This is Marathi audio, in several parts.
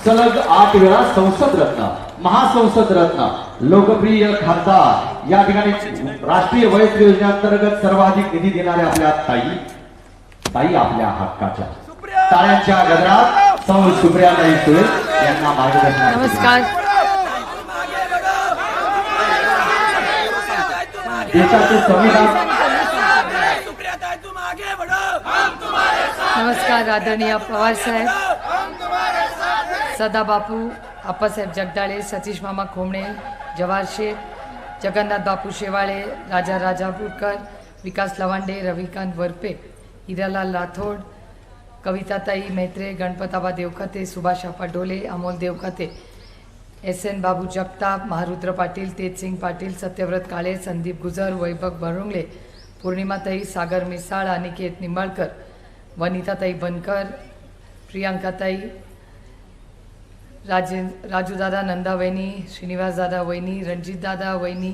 सलग 8 वेळा संसद रत्न, महासंसद रत्न, लोकप्रिय खासदार, या ठिकाणी राष्ट्रीय वयस्कर योजनेअंतर्गत सर्वाधिक निधी देणाऱ्या आपल्या ताई आपल्या हक्काच्या टाळ्यांच्या गजरात सौ सुप्रियाताई सुळे यांना मार्गदर्शन. नमस्कार. देशाचे संविधान. नमस्कार आदरणीय पवार साहेब, सदाबापू, आप्पासाहेब जगदाळे, सतीश मामा खोमणे, जवाहर शेठ, जगन्नाथ बापू शेवाळे, राजा राजापूरकर, विकास लवांडे, रविकांत वरपे, हिरालाल राठोड, कविताताई मैत्रे, गणपताबा देवखते, सुभाष आप्पा डोले, अमोल देवखते, SN बाबू जगताप, महारुद्र पाटील, तेजसिंग पाटील, सत्यव्रत काळे, संदीप गुजर, वैभव बरुंगले, पौर्णिमाताई, सागर मिसाळ, अनिकेत निंबाळकर, वनिताताई बनकर, प्रियांकाताई, राजूदादा, नंदा वहिनी, श्रीनिवासदादा वहिनी, रणजितदादा वहिनी,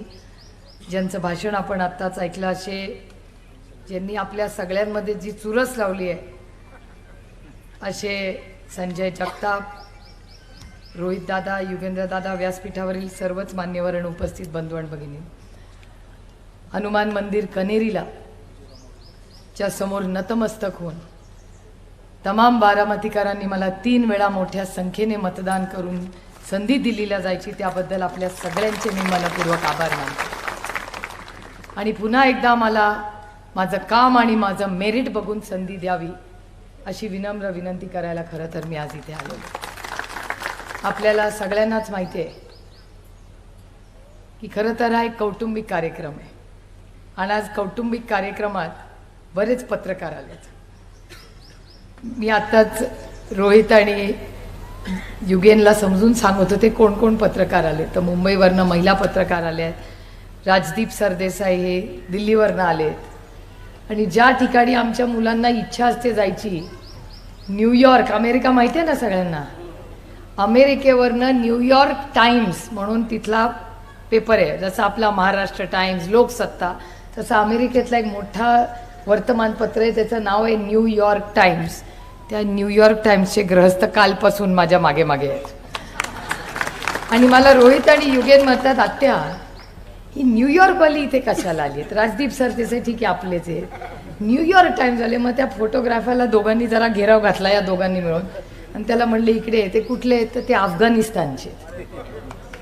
ज्यांचं भाषण आपण आत्ताच ऐकलं, असे ज्यांनी आपल्या सगळ्यांमध्ये जी चुरस लावली आहे असे संजय जगताप, रोहितदादा, युगेंद्रदादा, व्यासपीठावरील सर्वच मान्यवर आणि उपस्थित बंधू आणि भगिनी, हनुमान मंदिर कनेरीला च्या समोर नतमस्तक होऊन तमाम बारामतीकरांनी मला 3 वेळा मोठ्या संख्येने मतदान करून संधी दिलेल्या जायची, त्याबद्दल आपल्या सगळ्यांचे मी मनपूर्वक आभार मानतो. आणि पुन्हा एकदा मला माझं काम आणि माझं मेरिट बघून संधी द्यावी अशी विनम्र विनंती करायला खरं तर मी आज इथे आलो. आपल्याला सगळ्यांनाच माहिती आहे की खरं तर हा एक कौटुंबिक कार्यक्रम आहे आणि आज कौटुंबिक कार्यक्रमात बरेच पत्रकार आलेत. मी आत्ताच रोहित आणि युगेनला समजून सांगत होते कोण कोण पत्रकार आले. तर मुंबईवरनं महिला पत्रकार आले आहेत, राजदीप सरदेसाई हे दिल्लीवरनं आलेत, आणि ज्या ठिकाणी आमच्या मुलांना इच्छा असते जायची, न्यूयॉर्क, अमेरिका माहिती आहे ना सगळ्यांना, अमेरिकेवरनं न्यूयॉर्क टाइम्स म्हणून तिथला पेपर आहे, जसं आपला महाराष्ट्र टाइम्स, लोकसत्ता, तसं अमेरिकेतला एक मोठा वर्तमानपत्र आहे, त्याचं नाव आहे न्यूयॉर्क टाइम्स. त्या न्यूयॉर्क टाइम्सचे ग्रहस्थ कालपासून माझ्या मागे मागे आहेत. आणि मला रोहित आणि युगेन म्हणतात, आत्या ही न्यूयॉर्कवाली इथे कशाला आली आहेत? राजदीप सर त्याचे ठीक आहे आपलेच आहे, न्यूयॉर्क टाइम्स आले. मग त्या फोटोग्राफरला दोघांनी जरा घेराव घातला, या दोघांनी मिळून, आणि त्याला म्हणले इकडे ते कुठले आहेत? तर ते अफगाणिस्तानचे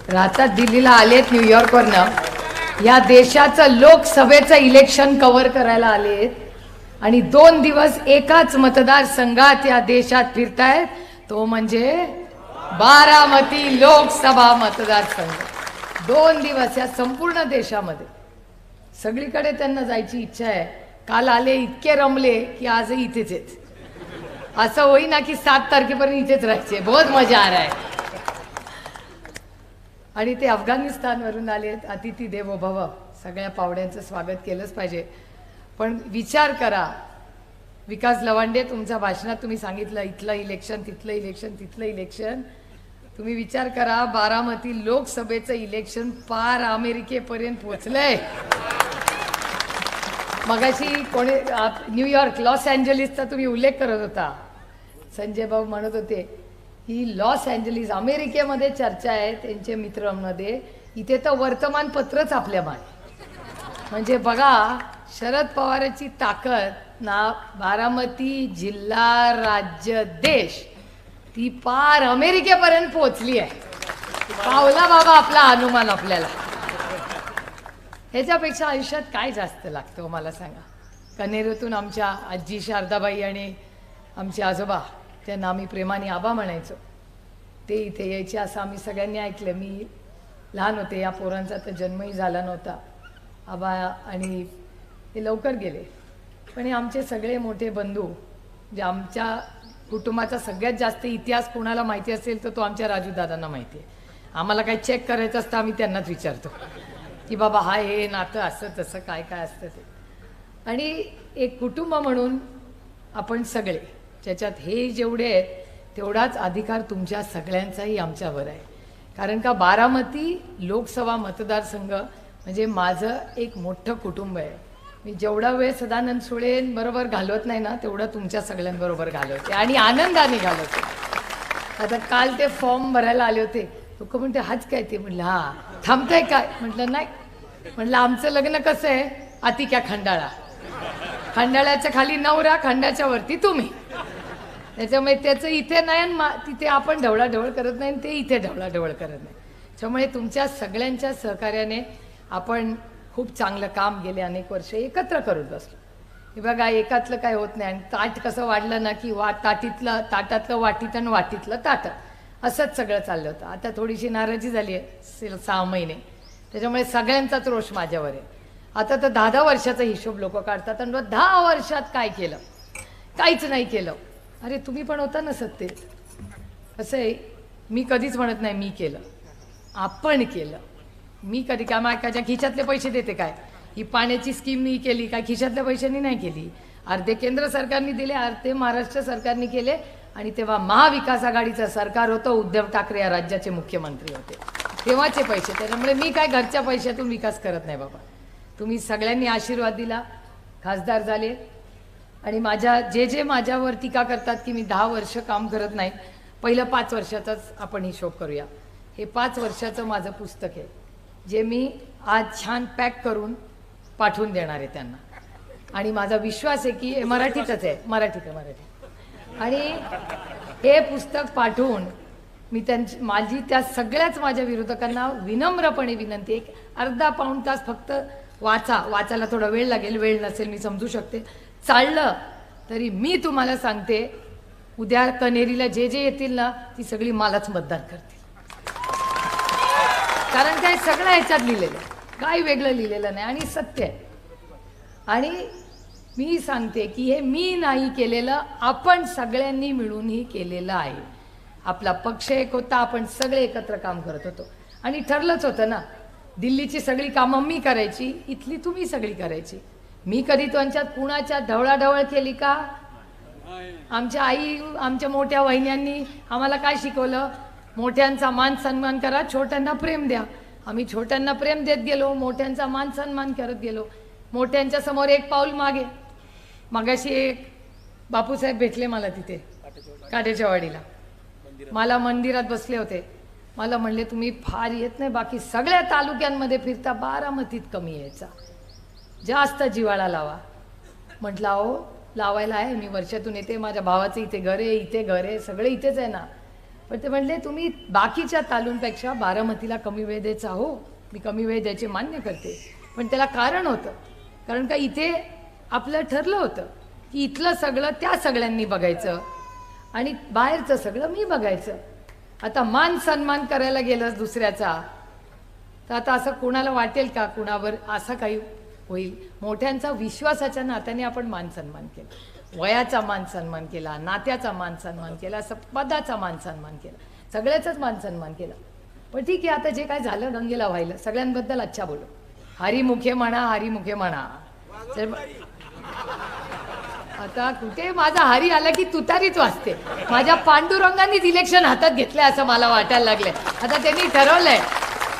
राहतात, दिल्लीला आलेत न्यूयॉर्कवरनं, या देशाचं लोकसभेचं इलेक्शन कव्हर करायला आलेत आणि 2 दिवस एकाच मतदारसंघात या देशात फिरतायत, तो म्हणजे बारामती लोकसभा मतदारसंघ. 2 दिवस या संपूर्ण देशामध्ये सगळीकडे त्यांना जायची इच्छा आहे. काल आले, इतके रमले की आजही इथेच आहेत. असं होईना की 7 तारखेपर्यंत इथेच राहायचे, बहुत मजा आ रहा है. आणि ते अफगाणिस्तानवरून आलेत. अतिथी देवो भव, सगळ्या पाहुण्यांचं स्वागत केलंच पाहिजे. पण विचार करा, विकास लवांडे, तुमच्या भाषणात तुम्ही सांगितलं इथलं इलेक्शन, तिथलं इलेक्शन, तिथलं इलेक्शन. तुम्ही विचार करा, बारामती लोकसभेचं इलेक्शन पार अमेरिकेपर्यंत पोहोचलंय. मगाशी कोणी न्यूयॉर्क, लॉस एंजलिसचा तुम्ही उल्लेख करत होता, संजय भाऊ म्हणत होते ही लॉस एंजलिस अमेरिकेमध्ये चर्चा आहे त्यांचे मित्रांमध्ये, इथे तर वर्तमानपत्रच आपल्या मागे. म्हणजे बघा, शरद पवारांची ताकद ना, बारामती जिल्हा, राज्य, देश, ती पार अमेरिकेपर्यंत पोहोचली आहे. पावला बाबा आपला हनुमान आपल्याला. ह्याच्यापेक्षा आयुष्यात काय जास्त लागतं मला सांगा. कनेरीतून आमच्या आजी शारदाबाई आणि आमचे आजोबा, त्यांना आम्ही प्रेमाने आबा म्हणायचो, ते इथे यायचे असं आम्ही सगळ्यांनी ऐकलं. मी लहान होते, या पोरांचा तर जन्मही झाला नव्हता. आबा आणि ते लवकर गेले, पण हे आमचे सगळे मोठे बंधू, जे आमच्या कुटुंबाचा सगळ्यात जास्त इतिहास कोणाला माहिती असेल तर तो आमच्या राजूदादांना माहिती आहे. आम्हाला काही चेक करायचं असतं आम्ही त्यांनाच विचारतो की बाबा हा हे नातं असं तसं काय काय असतं ते. आणि एक कुटुंब म्हणून आपण सगळे, ज्याच्यात हे जेवढे आहेत तेवढाच अधिकार तुमच्या सगळ्यांचाही आमच्यावर आहे. कारण का बारामती लोकसभा मतदारसंघ म्हणजे माझं एक मोठं कुटुंब आहे. मी जेवढा वेळ सदानंद सुळेंबरोबर घालवत नाही ना, तेवढा तुमच्या सगळ्यांबरोबर घालवते आणि आनंदाने घालवते. आता काल ते फॉर्म भरायला आले होते, लोक म्हणते हाच काय ते, म्हणलं हा. थांबताय काय, म्हटलं नाही. म्हटलं आमचं लग्न कसं आहे, आतिक्या खंडाळा, खंडाळ्याच्या खाली नवरा, खंडाच्या वरती तुम्ही. त्याच्यामुळे त्याचं इथे नाही आणि तिथे आपण ढवळाढवळ करत नाही, ते इथे ढवळाढवळ करत नाही. त्यामुळे तुमच्या सगळ्यांच्या सहकार्याने आपण खूप चांगलं काम गेले अनेक वर्ष एकत्र करत बसलो. हे बघा, एकातलं काय होत नाही. आणि ताट कसं वाढलं ना की ताटातलं वाटीत आणि वाटीतलं ताटात, असंच सगळं चाललं होतं. आता थोडीशी नाराजी झाली आहे 6 महिने, त्याच्यामुळे सगळ्यांचाच रोष माझ्यावर आहे. आता तर 10 वर्षाचा हिशोब लोक काढतात आणि 10 वर्षात काय केलं, काहीच नाही केलं. अरे तुम्ही पण होता ना सत्तेत. असं आहे, मी कधीच म्हणत नाही मी केलं, आपण केलं. मी कधी काय मायकाच्या खिशातले पैसे देते काय, ही पाण्याची स्कीम मी केली काय खिशातल्या पैशांनी नाही केली. अर्धे केंद्र सरकारने दिले, अर्धे महाराष्ट्र सरकारने केले. आणि तेव्हा महाविकास आघाडीचं सरकार होतं, उद्धव ठाकरे या राज्याचे मुख्यमंत्री होते, तेव्हाचे पैसे. त्याच्यामुळे मी काय घरच्या पैशातून विकास करत नाही बाबा. तुम्ही सगळ्यांनी आशीर्वाद दिला, खासदार झाले. आणि जे माझ्यावर टीका करतात की मी 10 वर्ष काम करत नाही, पहिलं 5 वर्षाचाच आपण हिशोब करूया. हे 5 वर्षाचं माझं पुस्तक आहे, जे मी आज छान पॅक करून पाठवून देणार आहे त्यांना. आणि माझा विश्वास आहे की मराठीतच आहे, मराठी. आणि हे पुस्तक पाठवून मी माझी त्या सगळ्याच माझ्या विरोधकांना विनम्रपणे विनंती, एक अर्धा पाऊण तास फक्त वाचायला थोडा वेळ लागेल, वेळ नसेल मी समजू शकते. चाललं तरी मी तुम्हाला सांगते, उद्या कनेरीला जे येतील ना, ती सगळी मलाच मतदान करतील. कारण काय सगळं ह्याच्यात लिहिलेलं आहे, काही वेगळं लिहिलेलं नाही आणि सत्य आहे. आणि मी सांगते की हे मी नाही केलेलं, आपण सगळ्यांनी मिळूनही केलेलं आहे. आपला पक्ष एक होता, आपण सगळे एकत्र काम करत होतो. आणि ठरलंच होतं ना, दिल्लीची सगळी कामं मी करायची, इथली तुम्ही सगळी करायची. मी कधी त्यांच्यात कुणाच्या ढवळाढवळ केली का? आमच्या आई, आमच्या मोठ्या वहिन्यांनी आम्हाला काय शिकवलं, मोठ्यांचा मान सन्मान करा, छोट्यांना प्रेम द्या. आम्ही छोट्यांना प्रेम देत गेलो, मोठ्यांचा मान सन्मान करत गेलो. मोठ्यांच्या समोर एक पाऊल मागे. मगाशी एक बापूसाहेब भेटले मला तिथे काट्याच्या वाडीला, मला मंदिरात बसले होते. मला म्हणले तुम्ही फार येत नाही, बाकी सगळ्या तालुक्यांमध्ये फिरता, बारामतीत कमी यायचा, जास्त जिव्हाळा लावा. म्हटलं अहो लावायला आहे, मी वर्षातून येते, माझ्या भावाचं इथे घर आहे, इथे घर आहे, सगळे इथेच आहे ना. पण ते म्हणले तुम्ही बाकीच्या तालुक्यांपेक्षा बारामतीला कमी वेळ द्यायचा. हो, मी कमी वेळ द्यायचे मान्य करते, पण त्याला कारण होतं. कारण का इथे आपलं ठरलं होतं की इथलं सगळं त्या सगळ्यांनी बघायचं आणि बाहेरचं सगळं मी बघायचं. आता मान सन्मान करायला गेलं दुसऱ्याचा, तर आता असं कोणाला वाटेल का कुणावर असं काही होईल? मोठ्यांचा विश्वासाच्या नात्याने आपण मान सन्मान केला, वयाचा मान सन्मान केला, नात्याचा मान सन्मान केला, पदाचा मान सन्मान केला, सगळ्याचाच मान सन्मान केला. पण ठीक आहे, आता जे काय झालं गंगेला व्हायला, सगळ्यांबद्दल अच्छा बोलो, हरिमुखे म्हणा, हरिमुखे म्हणा. आता कुठे माझा हरी आला की तुतारीच वाजते. माझ्या पांडुरंगांनीच इलेक्शन हातात घेतलंय असं मला वाटायला लागलंय. आता त्यांनी ठरवलंय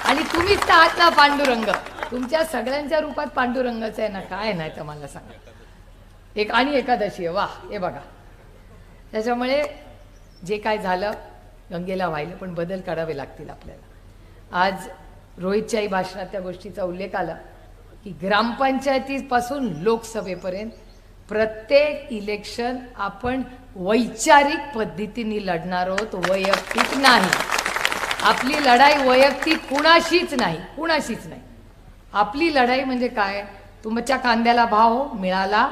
आणि तुम्हीच तर आहात ना पांडुरंग, तुमच्या सगळ्यांच्या रूपात पांडुरंगाचं आहे ना, काय नाही तर मला सांगा. एक आणि एकादशी आहे, वा हे बघा. त्याच्यामुळे जे काय झालं गंगेला व्हायला, पण बदल काढावे लागतील आपल्याला. आज रोहितच्याही भाषणात त्या गोष्टीचा उल्लेख आला की ग्रामपंचायतीपासून लोकसभेपर्यंत प्रत्येक इलेक्शन आपण वैचारिक पद्धतीने लढणार आहोत, वैयक्तिक नाही. आपली लढाई वैयक्तिक कुणाशीच नाही. आपली लढाई म्हणजे काय, तुमच्या कांद्याला भाव मिळाला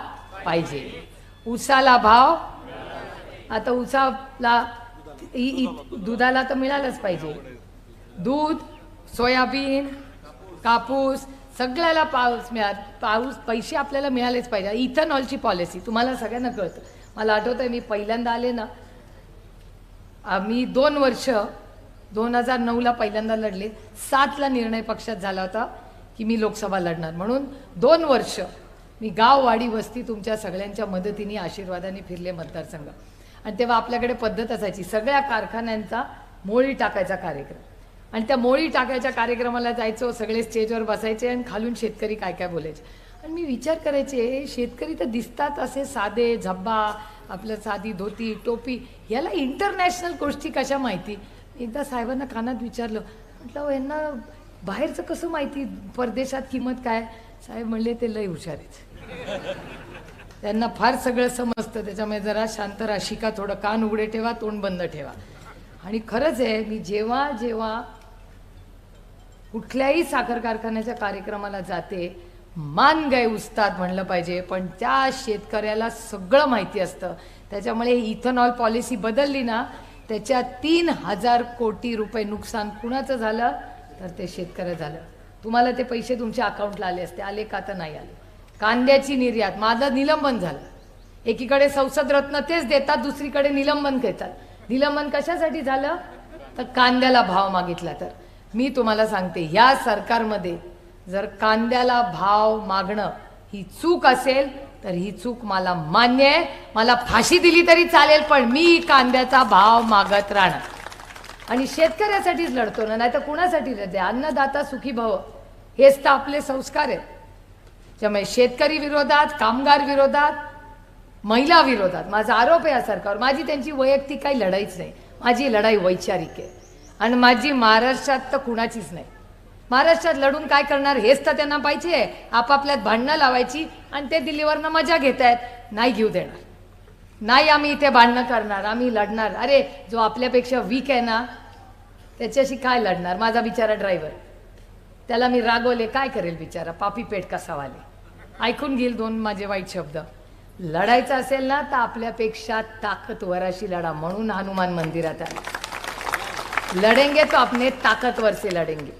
पाहिजे, ऊसाला भाव, आता ऊसाला दुधाला तर मिळालंच पाहिजे, दूध, सोयाबीन, कापूस सगळ्याला पाऊस पैसे आपल्याला मिळालेच पाहिजे. इथेनॉलची पॉलिसी तुम्हाला सगळ्यांना कळतं. मला आठवतंय मी पहिल्यांदा आले ना, मी 2 वर्ष 2009ला पहिल्यांदा लढले, 7ला निर्णय पक्षात झाला होता की मी लोकसभा लढणार, म्हणून 2 वर्ष मी गाव वाडी वस्ती तुमच्या सगळ्यांच्या मदतीने आशीर्वादाने फिरले मतदारसंघ. आणि तेव्हा आपल्याकडे पद्धत असायची, सगळ्या कारखान्यांचा मोळी टाकायचा कार्यक्रम, आणि त्या मोळी टाकायच्या कार्यक्रमाला जायचो, सगळे स्टेजवर बसायचे आणि खालून शेतकरी काय काय बोलायचे. आणि मी विचार करायचे, शेतकरी तर दिसतात असे साधे, झब्बा, आपलं साधी धोती टोपी, याला इंटरनॅशनल गोष्टी कशा माहिती? एकदा साहेबांना कानात विचारलं, म्हटलं "अहो, यांना बाहेरचं कसं माहिती, परदेशात किंमत काय?" साहेब म्हणले, "ते लय हुशार आहेत, त्यांना फार सगळं समजतं, त्याच्यामुळे जरा शांत राहा, शिका, थोडं कान उघडे ठेवा, तोंड बंद ठेवा." आणि खरंच आहे, मी जेव्हा जेव्हा कुठल्याही साखर कारखान्याच्या कार्यक्रमाला जाते, मान गए उस्ताद म्हणलं पाहिजे, पण त्या शेतकऱ्याला सगळं माहिती असतं. त्याच्यामुळे इथेनॉल पॉलिसी बदलली ना, त्याच्या 3,000 कोटी रुपये नुकसान कुणाचं झालं? तर ते शेतकऱ्या झालं. तुम्हाला ते पैसे तुमच्या अकाउंटला आले असते, आले का? तर नाही आले. कांद्याची निर्यात, माझं निलंबन झालं. एकीकडे संसद रत्न तेच देतात, दुसरीकडे निलंबन घेतात. निलंबन कशासाठी झालं? तर कांद्याला भाव मागितला. तर मी तुम्हाला सांगते, ह्या सरकारमध्ये जर कांद्याला भाव मागणं ही चूक असेल तर ही चूक मला मान्य आहे. मला फाशी दिली तरी चालेल, पण मी कांद्याचा भाव मागत राहणार आणि शेतकऱ्यासाठीच लढतो ना, नाही तर कुणासाठी लढते? अन्नदाता सुखी भव, हेच तर आपले संस्कार आहेत. त्यामुळे शेतकरी विरोधात, कामगार विरोधात, महिला विरोधात माझा आरोप आहे या सरकारवर. माझी त्यांची वैयक्तिक काही लढाईच नाही, माझी लढाई वैचारिक आहे आणि माझी महाराष्ट्रात तर कुणाचीच नाही. महाराष्ट्रात लढून काय करणार हेच तर त्यांना पाहिजे. आपापल्यात भांडणं लावायची आणि ते दिल्लीवरनं मजा घेत आहेत. नाही घेऊ देणार, नाही आम्ही इथे भांडणं करणार, आम्ही लढणार. अरे जो आपल्यापेक्षा वीक आहे ना, त्याच्याशी काय लढणार? माझा बिचारा ड्रायव्हर, त्याला मी रागवले, काय करेल बिचारा, पापी पेट कसा वाले, ऐकून घेईल दोन माझे वाईट शब्द. लढायचं असेल ना तर आपल्यापेक्षा ताकदवराशी लढा, म्हणून हनुमान मंदिरात आले. लढेंगे तो अपने ताकदवर से लढेंगे.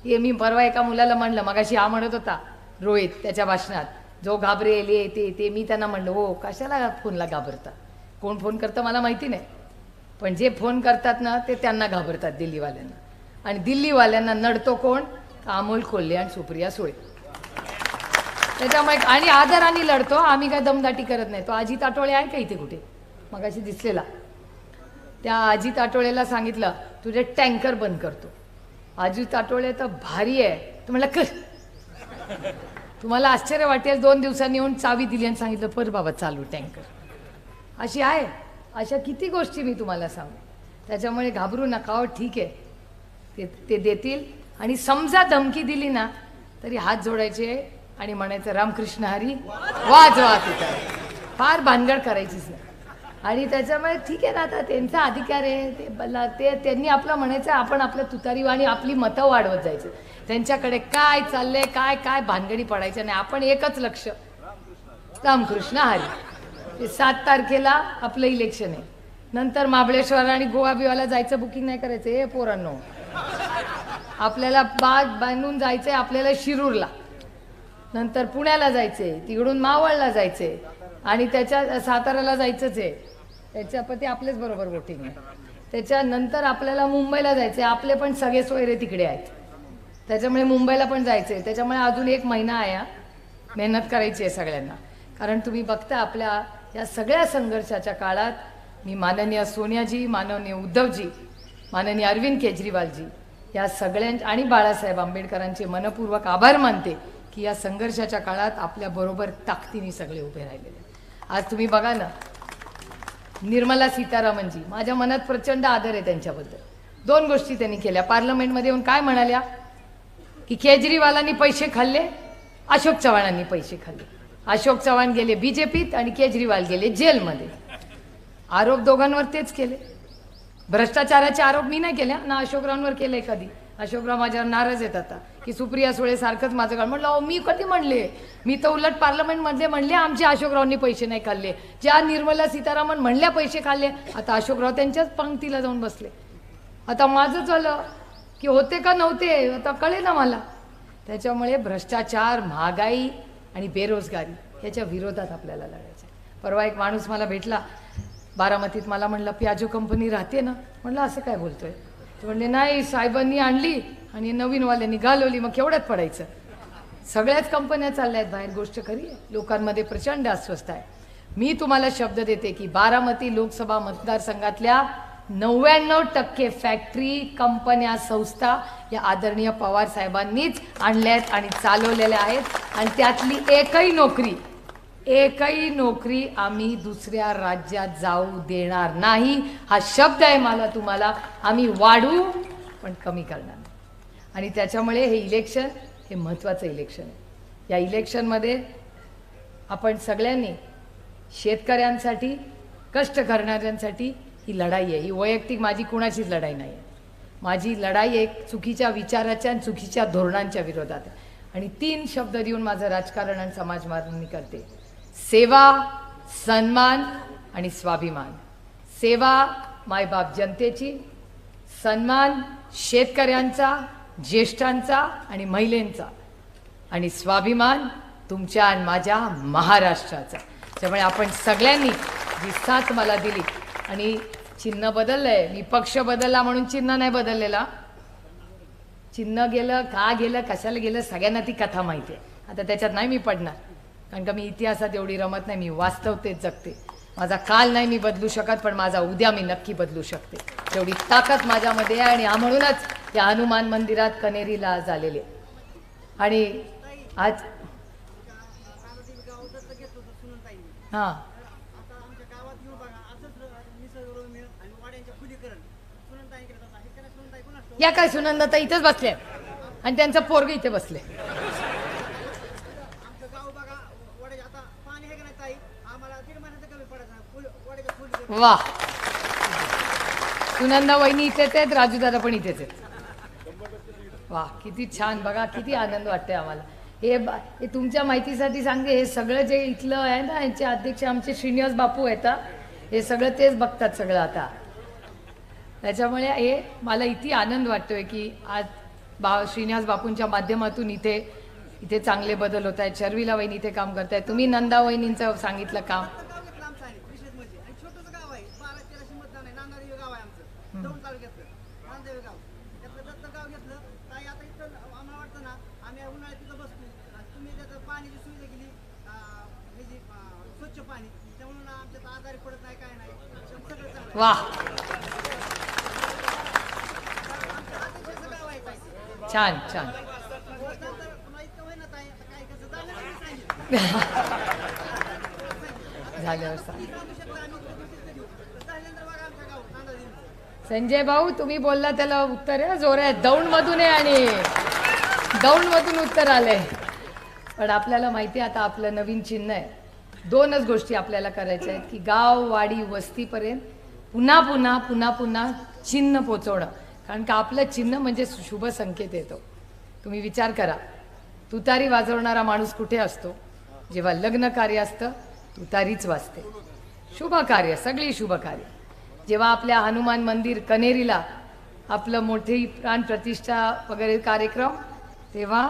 हे मी परवा एका मुलाला म्हणलं, मगाशी हा म्हणत होता रोहित त्याच्या भाषणात, जो घाबरेल ये ते मी त्यांना म्हणलं, हो कशाला फोनला घाबरता? कोण फोन करतं मला माहिती नाही, पण जे फोन करतात ना ते त्यांना घाबरतात, दिल्लीवाल्यांना. आणि दिल्लीवाल्यांना नडतो कोण? अमोल कोल्हे आणि सुप्रिया सुळे. त्याच्यामुळे आणि आदराने लढतो आम्ही, काय दमदाटी करत नाही. तो अजित आठवळे आहे का इथे कुठे? मगाशी दिसलेला, त्या अजित आठवळेला सांगितलं तुझे टँकर बंद करतो. अजित आठवळे तर भारी आहे. तर म्हणलं कर, तुम्हाला आश्चर्य वाटेल, 2 दिवसांनी येऊन चावी दिली आणि सांगितलं पर बाबा चालू टँकर. अशी आहे, अशा किती गोष्टी मी तुम्हाला सांगू. त्याच्यामुळे घाबरू नका. हो ठीक आहे, ते देतील. आणि समजा धमकी दिली ना तरी हात जोडायचे आणि म्हणायचं रामकृष्ण हरी, वाजवा तुझा, फार भानगड करायचीच नाही. आणि त्याच्यामुळे ठीक आहे ना, आता त्यांचा अधिकार आहे, ते त्यांनी आपलं म्हणायचं, आपण आपलं तुतारी आणि आपली मतं वाढवत जायचं. त्यांच्याकडे काय चाललंय, काय काय भानगडी पडायचं नाही. आपण एकच लक्ष, रामकृष्ण हरी. 7 तारखेला आपलं इलेक्शन आहे, नंतर महाबळेश्वर आणि गोवा बिवाला जायचं, बुकिंग नाही करायचं. हे पोरांनो, आपल्याला बाग बांधून जायचंय, आपल्याला शिरूरला, नंतर पुण्याला जायचंय, तिकडून मावळला जायचंय आणि त्याच्या साताराला जायचंच आहे. त्याच्यापती आपलेच बरोबर वोटिंग आहे. त्याच्यानंतर आपल्याला मुंबईला जायचंय, आपले पण सगळे सोयरे तिकडे आहेत, त्याच्यामुळे मुंबईला पण जायचंय. त्याच्यामुळे अजून 1 महिना आहे, मेहनत करायची आहे सगळ्यांना. कारण तुम्ही बघता आपल्या या सगळ्या संघर्षाच्या काळात मी माननीय सोनियाजी, माननीय उद्धवजी, माननीय अरविंद केजरीवालजी या सगळ्यांचे आणि बाळासाहेब आंबेडकरांचे मनपूर्वक आभार मानते की या संघर्षाच्या काळात आपल्याबरोबर ताकदीने सगळे उभे राहिलेले. आज तुम्ही बघा ना, निर्मला सीतारामनजी, माझ्या मनात प्रचंड आदर आहे त्यांच्याबद्दल. 2 गोष्टी त्यांनी केल्या. पार्लमेंटमध्ये येऊन काय म्हणाल्या की केजरीवालांनी पैसे खाल्ले, अशोक चव्हाणांनी पैसे खाल्ले. अशोक चव्हाण गेले बीजेपीत आणि केजरीवाल गेले जेलमध्ये. आरोप दोघांवर तेच केले. भ्रष्टाचाराचे आरोप मी नाही केले ना, अशोकरावांवर केले. कधी अशोकराव माझ्यावर नाराज आहेत आता की सुप्रिया सुळे सारखंच माझं काळ. म्हटलं अहो मी कधी म्हणले, मी तर उलट पार्लमेंटमध्ये म्हणले आमचे अशोकरावांनी पैसे नाही खाल्ले. ज्या निर्मला सीतारामन म्हणल्या पैसे खाल्ले, आता अशोकराव त्यांच्याच पंक्तीला जाऊन बसले. आता माझं झालं की होते का नव्हते आता कळे ना मला. त्याच्यामुळे भ्रष्टाचार, महागाई आणि बेरोजगारी याच्या विरोधात आपल्याला लढायचं. परवा एक माणूस मला भेटला बारामतीत, मला म्हणलं पियाजो कंपनी राहते ना. म्हणलं असं काय बोलतोय? तो म्हणले नाही, साहेबांनी आणली आणि नवीनवाल्यांनी घालवली, मग केवढ्यात पडायचं. सगळ्याच कंपन्या चालल्या आहेत बाहेर. गोष्ट खरी आहे, लोकांमध्ये प्रचंड अस्वस्थ आहे. मी तुम्हाला शब्द देते की बारामती लोकसभा मतदारसंघातल्या 99% फॅक्टरी, कंपन्या, संस्था या आदरणीय पवार साहेबांनीच आणल्या आहेत आणि चालवलेल्या आहेत आणि त्यातली एकही नोकरी आम्ही दुसऱ्या राज्यात जाऊ देणार नाही. हा शब्द आहे मला तुम्हाला. आम्ही वाढू पण कमी करणार नाही. आणि त्याच्यामुळे हे इलेक्शन हे महत्त्वाचं इलेक्शन आहे. या इलेक्शनमध्ये आपण सगळ्यांनी शेतकऱ्यांसाठी, कष्ट करणाऱ्यांसाठी ही लढाई आहे. ही वैयक्तिक माझी कुणाचीच लढाई नाही आहे. माझी लढाई एक चुकीच्या विचाराच्या आणि चुकीच्या धोरणांच्या विरोधात आहे. आणि 3 शब्द देऊन माझं राजकारण आणि समाजमार्ग मी करते. सेवा, सन्मान आणि स्वाभिमान. सेवा मायबाप जनतेची, सन्मान शेतकऱ्यांचा, ज्येष्ठांचा आणि महिलांचा, आणि स्वाभिमान तुमच्या आणि माझ्या महाराष्ट्राचा. त्यामुळे आपण सगळ्यांनी जी साथ मला दिली, आणि चिन्ह बदललंय, मी पक्ष बदलला म्हणून चिन्ह नाही बदललेला. चिन्ह गेलं, का गेलं, कशाला गेलं, सगळ्यांना ती कथा माहिती आहे. आता त्याच्यात नाही मी पडणार, कारण का मी इतिहासात एवढी रमत नाही. मी वास्तवतेत जगते. माझा काल नाही मी बदलू शकत, पण माझा उद्या मी नक्की बदलू शकते. तेवढी ताकद माझ्यामध्ये आहे. आणि म्हणूनच या हनुमान मंदिरात कनेरीला आज आलेले. आणि आज हां या काय सुनंदाता इथेच बसले आणि त्यांचं पोरग इथे बसले. वा, सुनंदा वहिनी इथेच आहेत, राजू दादा पण इथेच आहेत. वा, किती छान. बघा किती आनंद वाटतोय आम्हाला. हे तुमच्या माहितीसाठी सांगते, हे सगळं जे इथलं आहे ना, यांचे अध्यक्ष आमचे श्रीनिवास बापू आहेत. हे सगळं तेच बघतात सगळं आता. त्याच्यामुळे हे मला इतकी आनंद वाटतोय की आज श्रीनिवास बापूंच्या माध्यमातून इथे चांगले बदल होत आहेत. शर्विला वहिनी इथे काम करतायत. तुम्ही नंदा वहिनींचं सांगितलं काम. वा, छान छान. झाल्यावर संजय भाऊ तुम्ही बोलला त्याला उत्तर आहे जोर आहे. दौंड मधून आहे आणि दौंड मधून उत्तर आलंय. पण आपल्याला माहिती आहे आता आपलं नवीन चिन्ह आहे. 2च गोष्टी आपल्याला करायच्या आहेत की गाव, वाडी, वस्तीपर्यंत पुन्हा पुन्हा पुन्हा पुन्हा चिन्ह पोचवणं. कारण का आपलं चिन्ह म्हणजे शुभ संकेत येतो. तुम्ही विचार करा, तुतारी वाजवणारा माणूस कुठे असतो? जेव्हा लग्न कार्य असतं तुतारीच वाजते. शुभ कार्य, सगळी शुभ कार्य. जेव्हा आपल्या हनुमान मंदिर कनेरीला आपलं मोठी प्राण प्रतिष्ठा वगैरे कार्यक्रम, तेव्हा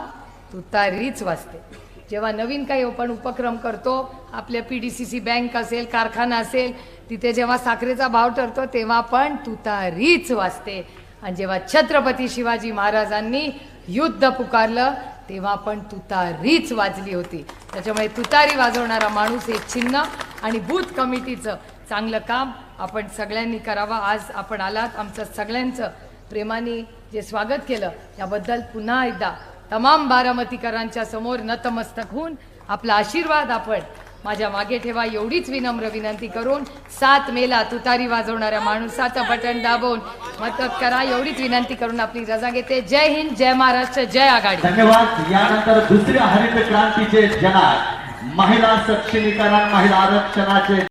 तुतारीच वाजते. जेव्हा नवीन काही आपण उपक्रम करतो, आपल्या PDCC बँक असेल, कारखाना असेल, तिथे जेव्हा साखरेचा भाव ठरतो तेव्हा पण तुतारीच वाजते. आणि जेव्हा छत्रपती शिवाजी महाराजांनी युद्ध पुकारलं तेव्हा पण तुतारीच वाजली होती. त्याच्यामुळे तुतारी वाजवणारा माणूस हे चिन्ह आणि बूथ कमिटीचं चांगलं काम आपण सगळ्यांनी करावं. आज आपण आलात, आमचं सगळ्यांचं प्रेमाने जे स्वागत केलं याबद्दल पुन्हा एकदा तमाम बारामतीकरांच्या समोर नतमस्तक होऊन आपला आशीर्वाद आपण माझ्या मागे ठेवा एवढीच विनम्र विनंती करून 7 मेला तुतारी वाजवणाऱ्या माणसाचं बटन दाबून मदत करा एवढीच विनंती करून आपली रजा घेते. जय हिंद, जय महाराष्ट्र, जय आघाडी. धन्यवाद. यानंतर दुसऱ्या हरित क्रांतीचे जनक, महिला सक्षमीकरण, महिला आरक्षणाचे